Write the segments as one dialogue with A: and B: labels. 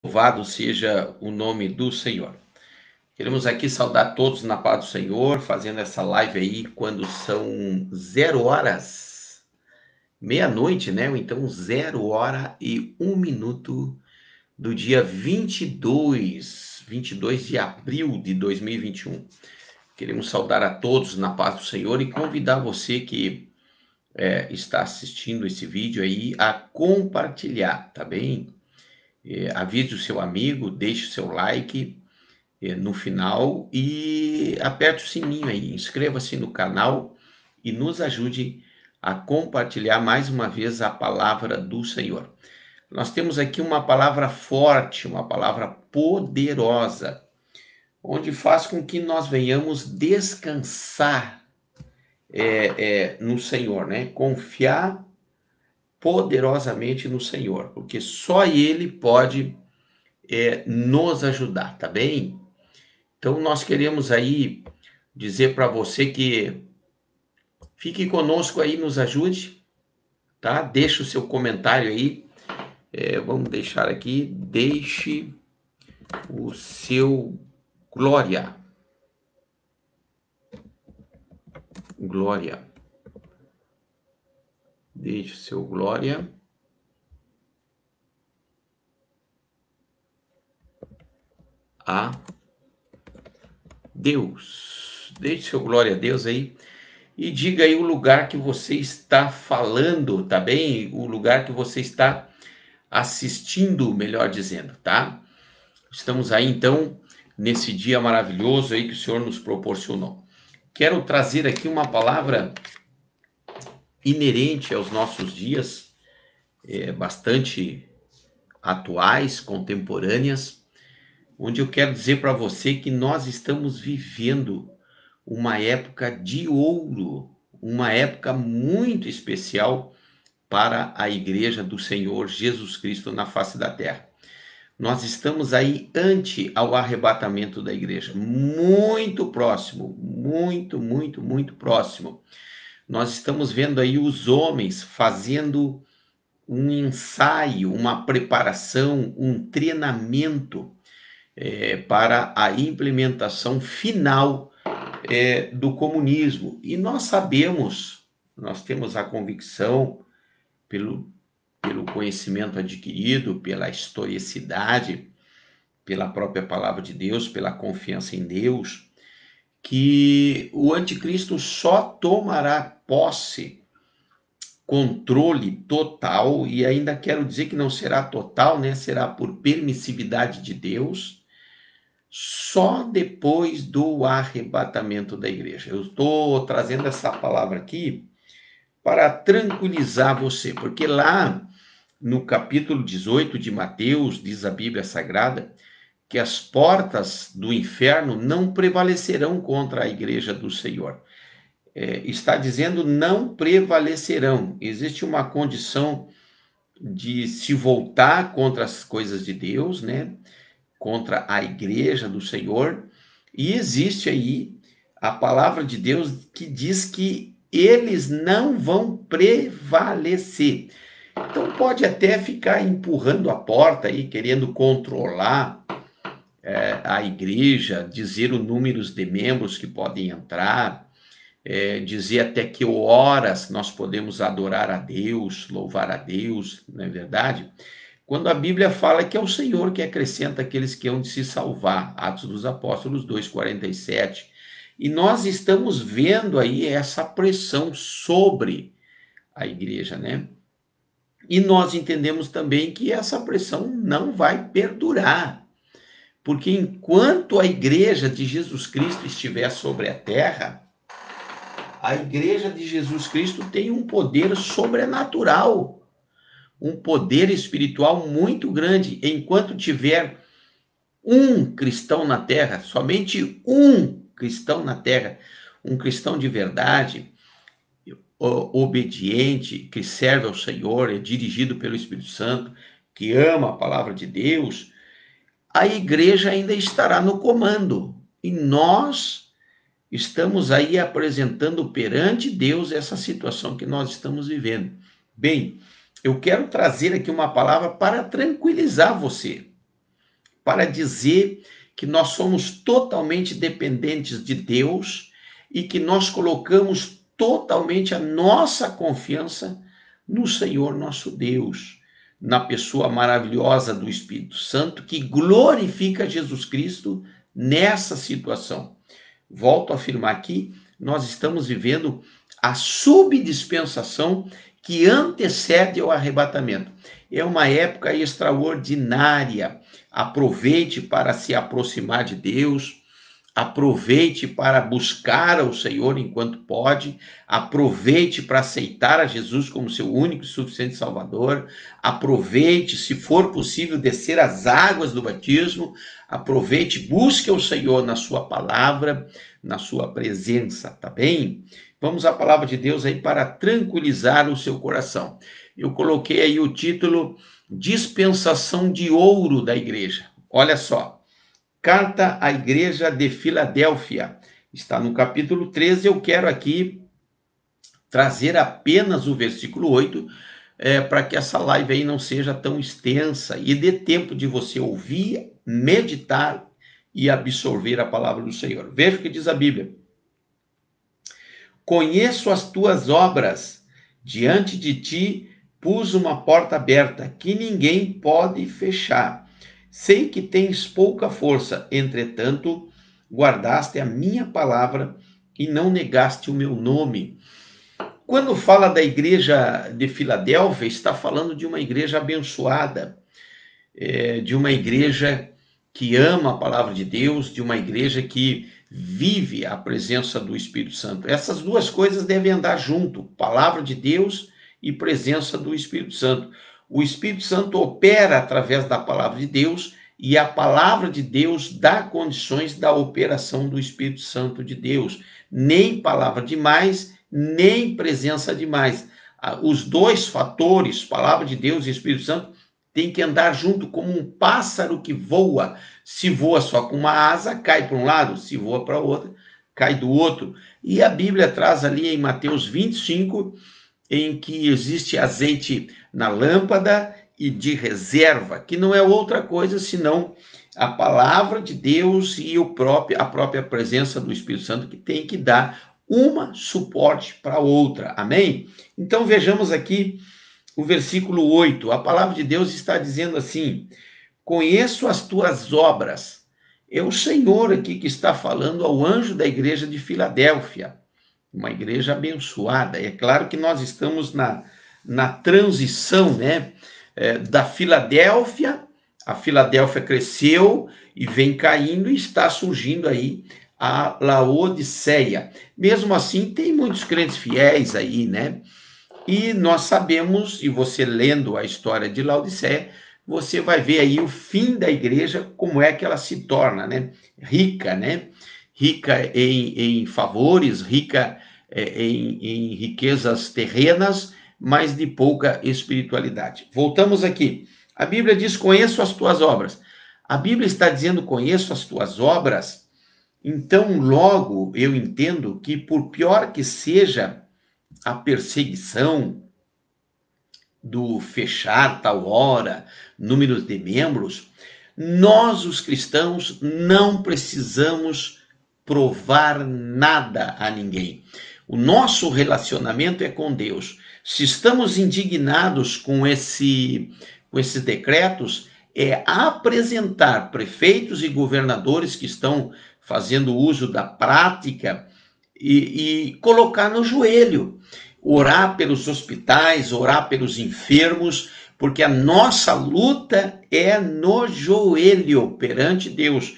A: Louvado seja o nome do Senhor. Queremos aqui saudar todos na paz do Senhor, fazendo essa live aí quando são 0 horas, meia-noite, né? Ou então 0 hora e 1 minuto do dia 22 de abril de 2021. Queremos saudar a todos na paz do Senhor e convidar você que está assistindo esse vídeo aí a compartilhar, tá bem? Avise o seu amigo, deixe o seu like no final e aperte o sininho aí, inscreva-se no canal e nos ajude a compartilhar mais uma vez a palavra do Senhor. Nós temos aqui uma palavra forte, uma palavra poderosa, onde faz com que nós venhamos descansar no Senhor, né? Confiar poderosamente no Senhor, porque só Ele pode nos ajudar, tá bem? Então nós queremos aí dizer para você que fique conosco aí, nos ajude, tá? Deixe o seu comentário aí, vamos deixar aqui, deixe o seu glória, deixe o seu glória a Deus, deixe seu glória a Deus aí, e diga aí o lugar que você está falando, tá bem? O lugar que você está assistindo, melhor dizendo, tá? Estamos aí então nesse dia maravilhoso aí que o Senhor nos proporcionou. Quero trazer aqui uma palavra inerente aos nossos dias, bastante atuais, contemporâneas, onde eu quero dizer para você que nós estamos vivendo uma época de ouro, uma época muito especial para a Igreja do Senhor Jesus Cristo na face da terra. Nós estamos aí ante ao arrebatamento da igreja, muito próximo, muito próximo. Nós estamos vendo aí os homens fazendo um ensaio, uma preparação, um treinamento para a implementação final do comunismo. E nós sabemos, nós temos a convicção, pelo conhecimento adquirido, pela historicidade, pela própria palavra de Deus, pela confiança em Deus, que o anticristo só tomará posse, controle total, e ainda quero dizer que não será total, né? Será por permissividade de Deus, só depois do arrebatamento da igreja. Eu estou trazendo essa palavra aqui para tranquilizar você, porque lá no capítulo 18 de Mateus, diz a Bíblia Sagrada, que as portas do inferno não prevalecerão contra a igreja do Senhor. Está dizendo não prevalecerão. Existe uma condição de se voltar contra as coisas de Deus, né? Contra a igreja do Senhor. E existe aí a palavra de Deus que diz que eles não vão prevalecer. Então pode até ficar empurrando a porta aí, querendo controlar a igreja, dizer o número de membros que podem entrar, dizer até que horas nós podemos adorar a Deus, louvar a Deus, não é verdade? Quando a Bíblia fala que é o Senhor que acrescenta aqueles que hão de se salvar, Atos dos Apóstolos 2,47. E nós estamos vendo aí essa pressão sobre a igreja, né? E nós entendemos também que essa pressão não vai perdurar, porque enquanto a igreja de Jesus Cristo estiver sobre a terra, a igreja de Jesus Cristo tem um poder sobrenatural, um poder espiritual muito grande. Enquanto tiver um cristão na terra, somente um cristão na terra, um cristão de verdade, obediente, que serve ao Senhor, é dirigido pelo Espírito Santo, que ama a palavra de Deus, a igreja ainda estará no comando. E nós estamos aí apresentando perante Deus essa situação que nós estamos vivendo. Bem, eu quero trazer aqui uma palavra para tranquilizar você. para dizer que nós somos totalmente dependentes de Deus e que nós colocamos totalmente a nossa confiança no Senhor nosso Deus, na pessoa maravilhosa do Espírito Santo, que glorifica Jesus Cristo nessa situação. Volto a afirmar aqui, nós estamos vivendo a subdispensação que antecede ao arrebatamento. É uma época extraordinária. Aproveite para se aproximar de Deus, aproveite para buscar ao Senhor enquanto pode, aproveite para aceitar a Jesus como seu único e suficiente Salvador, aproveite, se for possível, descer as águas do batismo, aproveite, busque o Senhor na sua palavra, na sua presença, tá bem? Vamos à palavra de Deus aí para tranquilizar o seu coração. Eu coloquei aí o título Dispensação de Ouro da Igreja. Olha só. Carta à Igreja de Filadélfia. Está no capítulo 13. Eu quero aqui trazer apenas o versículo 8, para que essa live aí não seja tão extensa e dê tempo de você ouvir, meditar e absorver a palavra do Senhor. Veja o que diz a Bíblia. Conheço as tuas obras, diante de ti pus uma porta aberta, que ninguém pode fechar. Sei que tens pouca força, entretanto, guardaste a minha palavra e não negaste o meu nome. Quando fala da igreja de Filadélfia, está falando de uma igreja abençoada, de uma igreja que ama a palavra de Deus, de uma igreja que vive a presença do Espírito Santo. Essas duas coisas devem andar junto, palavra de Deus e presença do Espírito Santo. O Espírito Santo opera através da palavra de Deus e a palavra de Deus dá condições da operação do Espírito Santo de Deus. Nem palavra demais, nem presença demais. Os dois fatores, palavra de Deus e Espírito Santo, têm que andar junto como um pássaro que voa. Se voa só com uma asa, cai para um lado, se voa para outra, cai do outro. E a Bíblia traz ali em Mateus 25, em que existe azeite na lâmpada e de reserva, que não é outra coisa senão a palavra de Deus e a própria presença do Espírito Santo, que tem que dar uma suporte para a outra. Amém? Então vejamos aqui o versículo 8. A palavra de Deus está dizendo assim: conheço as tuas obras. É o Senhor aqui que está falando ao anjo da igreja de Filadélfia, uma igreja abençoada. É claro que nós estamos na transição, né, da Filadélfia. A Filadélfia cresceu e vem caindo e está surgindo aí a Laodiceia. Mesmo assim, tem muitos crentes fiéis aí, né? E nós sabemos, e você lendo a história de Laodiceia, você vai ver aí o fim da igreja, como é que ela se torna, né? Rica, né? Rica em favores, rica em riquezas terrenas, mas de pouca espiritualidade. Voltamos aqui. A Bíblia diz, conheço as tuas obras. A Bíblia está dizendo, conheço as tuas obras. Então, logo, eu entendo que, por pior que seja a perseguição do fechar tal hora, números de membros, nós, os cristãos, não precisamos provar nada a ninguém. O nosso relacionamento é com Deus. Se estamos indignados com esses decretos, é apresentar prefeitos e governadores que estão fazendo uso da prática e colocar no joelho, orar pelos hospitais, orar pelos enfermos, porque a nossa luta é no joelho perante Deus.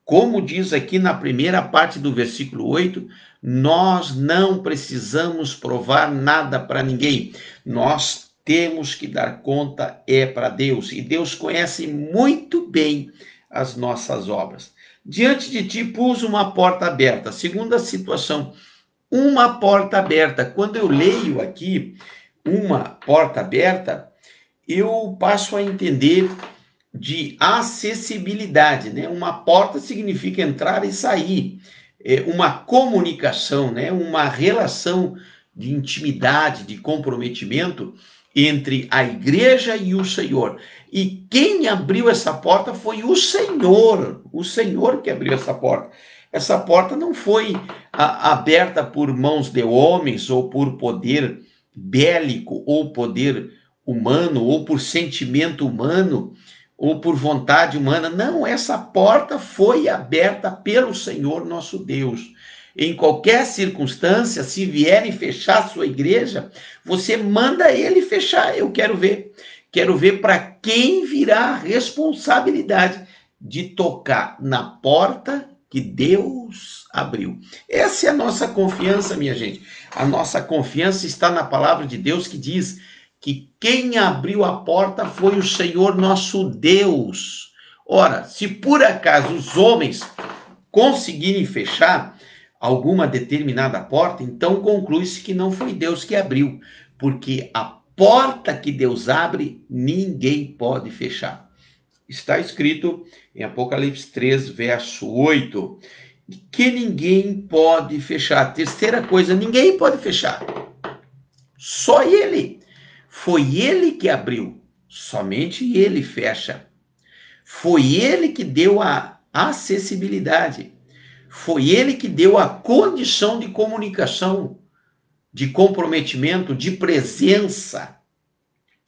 A: Como diz aqui na primeira parte do versículo 8, nós não precisamos provar nada para ninguém. Nós temos que dar conta para Deus. E Deus conhece muito bem as nossas obras. Diante de ti pus uma porta aberta. Segunda situação, uma porta aberta. Quando eu leio aqui uma porta aberta, eu passo a entender de acessibilidade, né? Uma porta significa entrar e sair, uma comunicação, né? Uma relação de intimidade, de comprometimento entre a igreja e o Senhor. E quem abriu essa porta foi o Senhor que abriu essa porta. Essa porta não foi aberta por mãos de homens, ou por poder bélico, ou poder humano, ou por sentimento humano, ou por vontade humana. Não, essa porta foi aberta pelo Senhor nosso Deus. Em qualquer circunstância, se vierem fechar sua igreja, você manda ele fechar. Eu quero ver para quem virá a responsabilidade de tocar na porta que Deus abriu. Essa é a nossa confiança, minha gente. A nossa confiança está na palavra de Deus, que diz que quem abriu a porta foi o Senhor nosso Deus. Ora, se por acaso os homens conseguirem fechar alguma determinada porta, então conclui-se que não foi Deus que abriu, porque a porta que Deus abre, ninguém pode fechar. Está escrito em Apocalipse 3, verso 8, que ninguém pode fechar. Terceira coisa, ninguém pode fechar. Só ele. Foi ele que abriu. Somente ele fecha. Foi ele que deu a acessibilidade. Foi ele que deu a condição de comunicação, de comprometimento, de presença.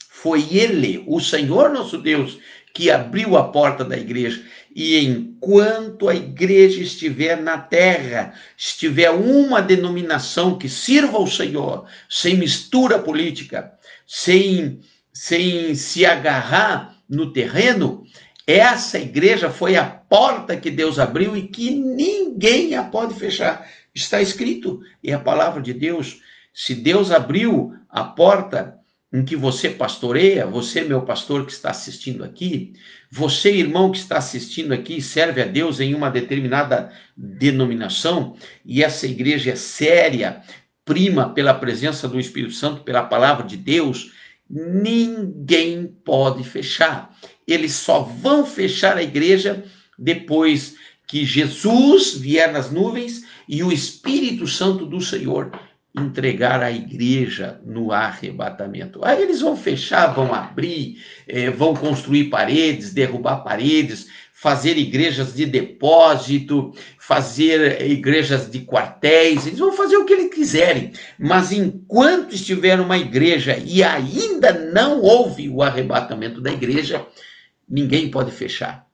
A: Foi ele, o Senhor nosso Deus, que abriu a porta da igreja. E enquanto a igreja estiver na terra, estiver uma denominação que sirva ao Senhor, sem mistura política, sem se agarrar no terreno, essa igreja foi a porta que Deus abriu e que ninguém a pode fechar. Está escrito, é a palavra de Deus. Se Deus abriu a porta em que você pastoreia, você, meu pastor que está assistindo aqui, você, irmão que está assistindo aqui, serve a Deus em uma determinada denominação, e essa igreja é séria, prima pela presença do Espírito Santo, pela palavra de Deus, ninguém pode fechar. Eles só vão fechar a igreja depois que Jesus vier nas nuvens e o Espírito Santo do Senhor entregar a igreja no arrebatamento. Aí eles vão fechar, vão abrir, vão construir paredes, derrubar paredes, fazer igrejas de depósito, fazer igrejas de quartéis, eles vão fazer o que eles quiserem, mas enquanto estiver uma igreja e ainda não houve o arrebatamento da igreja, ninguém pode fechar.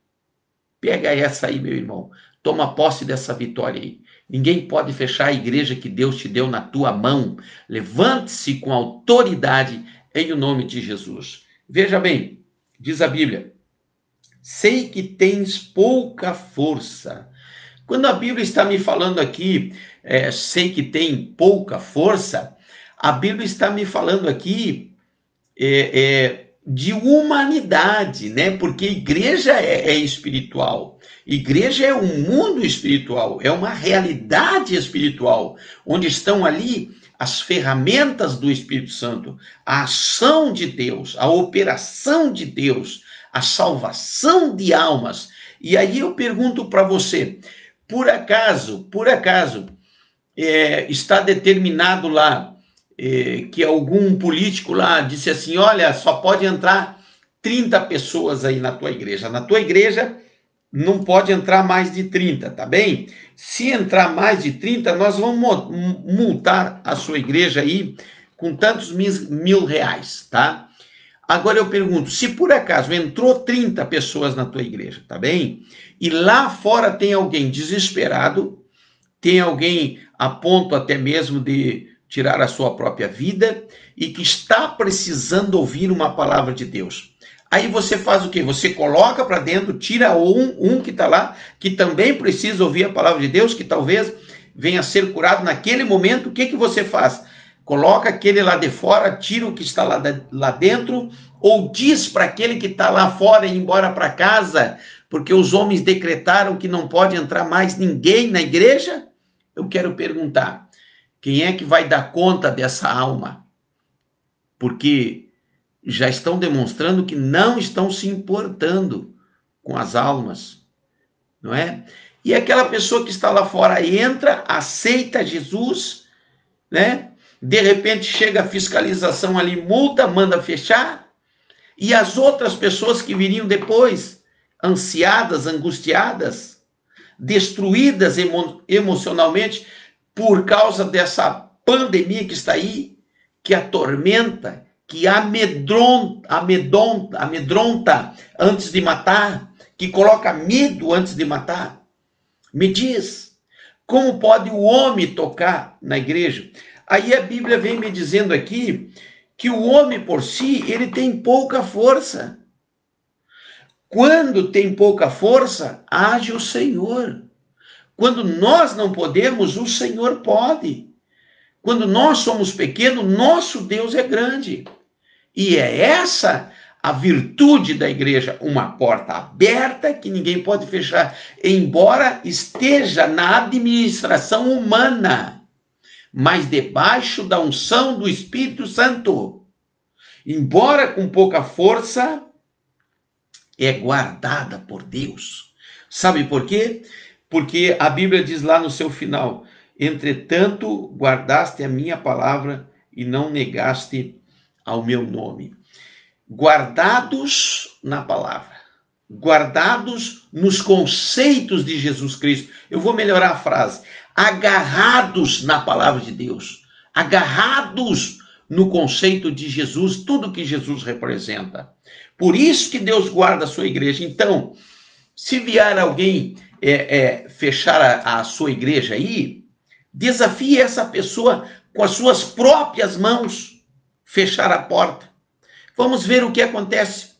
A: Pega essa aí, meu irmão, toma posse dessa vitória aí. Ninguém pode fechar a igreja que Deus te deu na tua mão. Levante-se com autoridade em o nome de Jesus. Veja bem, diz a Bíblia, sei que tens pouca força. Quando a Bíblia está me falando aqui, sei que tem pouca força, a Bíblia está me falando aqui de humanidade, né? Porque igreja é espiritual. Igreja é um mundo espiritual, é uma realidade espiritual, onde estão ali as ferramentas do Espírito Santo, a ação de Deus, a operação de Deus, a salvação de almas. E aí eu pergunto para você, por acaso, está determinado lá que algum político lá disse assim, olha, só pode entrar 30 pessoas aí na tua igreja. Na tua igreja não pode entrar mais de 30, tá bem? Se entrar mais de 30, nós vamos multar a sua igreja aí com tantos mil reais, tá? Agora eu pergunto, se por acaso entrou 30 pessoas na tua igreja, tá bem? E lá fora tem alguém desesperado, tem alguém a ponto até mesmo de tirar a sua própria vida e que está precisando ouvir uma palavra de Deus. Aí você faz o quê? Você coloca para dentro, tira um que está lá, que também precisa ouvir a palavra de Deus, que talvez venha a ser curado naquele momento. O que você faz? Coloca aquele lá de fora, tira o que está lá dentro, ou diz para aquele que está lá fora ir embora para casa, porque os homens decretaram que não pode entrar mais ninguém na igreja? Eu quero perguntar, quem é que vai dar conta dessa alma? Porque já estão demonstrando que não estão se importando com as almas, não é? E aquela pessoa que está lá fora entra, aceita Jesus, né? De repente chega a fiscalização ali, multa, manda fechar. E as outras pessoas que viriam depois, ansiadas, angustiadas, destruídas emocionalmente por causa dessa pandemia que está aí, que atormenta, que amedronta antes de matar, que coloca medo antes de matar. Me diz, como pode o homem tocar na igreja? Aí a Bíblia vem me dizendo aqui que o homem por si, ele tem pouca força. Quando tem pouca força, age o Senhor. Quando nós não podemos, o Senhor pode. Quando nós somos pequenos, nosso Deus é grande. E é essa a virtude da igreja, uma porta aberta que ninguém pode fechar, embora esteja na administração humana, mas debaixo da unção do Espírito Santo. Embora com pouca força, é guardada por Deus. Sabe por quê? Porque a Bíblia diz lá no seu final: entretanto, guardaste a minha palavra e não negaste ao meu nome. Guardados na palavra, guardados nos conceitos de Jesus Cristo. Eu vou melhorar a frase: agarrados na palavra de Deus, agarrados no conceito de Jesus, tudo que Jesus representa. Por isso que Deus guarda a sua igreja. Então, se vier alguém fechar a sua igreja aí, desafie essa pessoa com as suas próprias mãos, fechar a porta. Vamos ver o que acontece.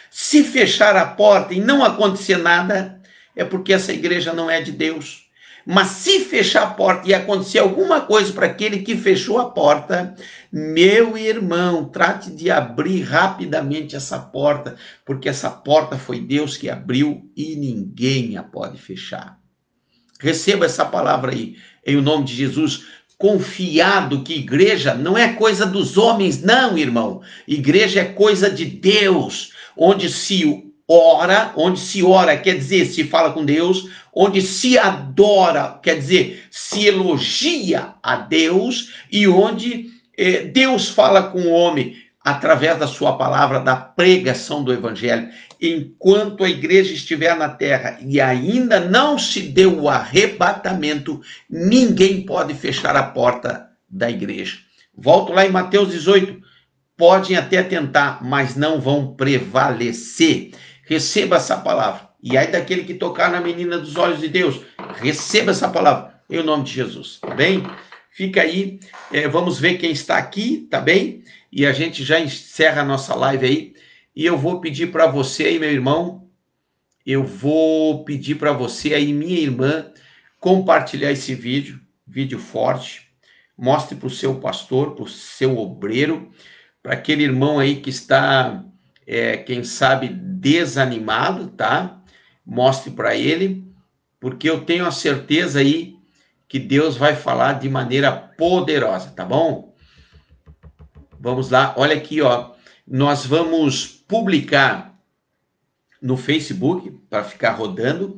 A: Se fechar a porta e não acontecer nada, é porque essa igreja não é de Deus. Mas se fechar a porta e acontecer alguma coisa para aquele que fechou a porta, meu irmão, trate de abrir rapidamente essa porta, porque essa porta foi Deus que abriu e ninguém a pode fechar. Receba essa palavra aí, em o nome de Jesus, confiado que igreja não é coisa dos homens, não, irmão. Igreja é coisa de Deus, onde se ora, quer dizer, se fala com Deus, onde se adora, quer dizer, se elogia a Deus, e onde Deus fala com o homem através da sua palavra, da pregação do evangelho. Enquanto a igreja estiver na terra e ainda não se deu o arrebatamento, ninguém pode fechar a porta da igreja. Volto lá em Mateus 18. Podem até tentar, mas não vão prevalecer. Receba essa palavra. E aí daquele que tocar na menina dos olhos de Deus, receba essa palavra em nome de Jesus, tá bem? Fica aí, vamos ver quem está aqui, tá bem? E a gente já encerra a nossa live aí. E eu vou pedir para você aí, meu irmão, eu vou pedir para você aí, minha irmã, compartilhar esse vídeo forte. Mostre para o seu pastor, para o seu obreiro, para aquele irmão aí que está, quem sabe, desanimado, tá? Mostre para ele, porque eu tenho a certeza aí que Deus vai falar de maneira poderosa, tá bom? Vamos lá, olha aqui, ó. Nós vamos publicar no Facebook, para ficar rodando,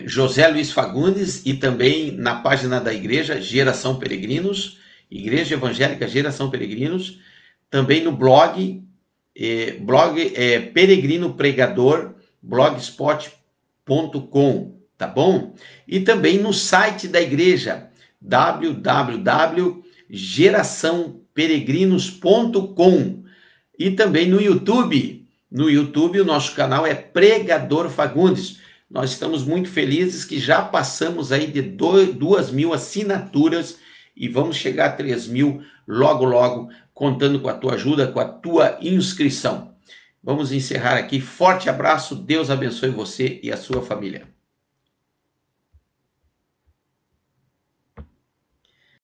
A: José Luiz Fagundes, e também na página da igreja, Geração Peregrinos, Igreja Evangélica Geração Peregrinos, também no blog, Peregrino Pregador, blogspot.com, tá bom? E também no site da igreja, www.geraçãoperegrinos.com, e também no YouTube. No YouTube o nosso canal é Pregador Fagundes. Nós estamos muito felizes que já passamos aí de 2.000 assinaturas e vamos chegar a 3.000 logo, logo, contando com a tua ajuda, com a tua inscrição. Vamos encerrar aqui. Forte abraço, Deus abençoe você e a sua família.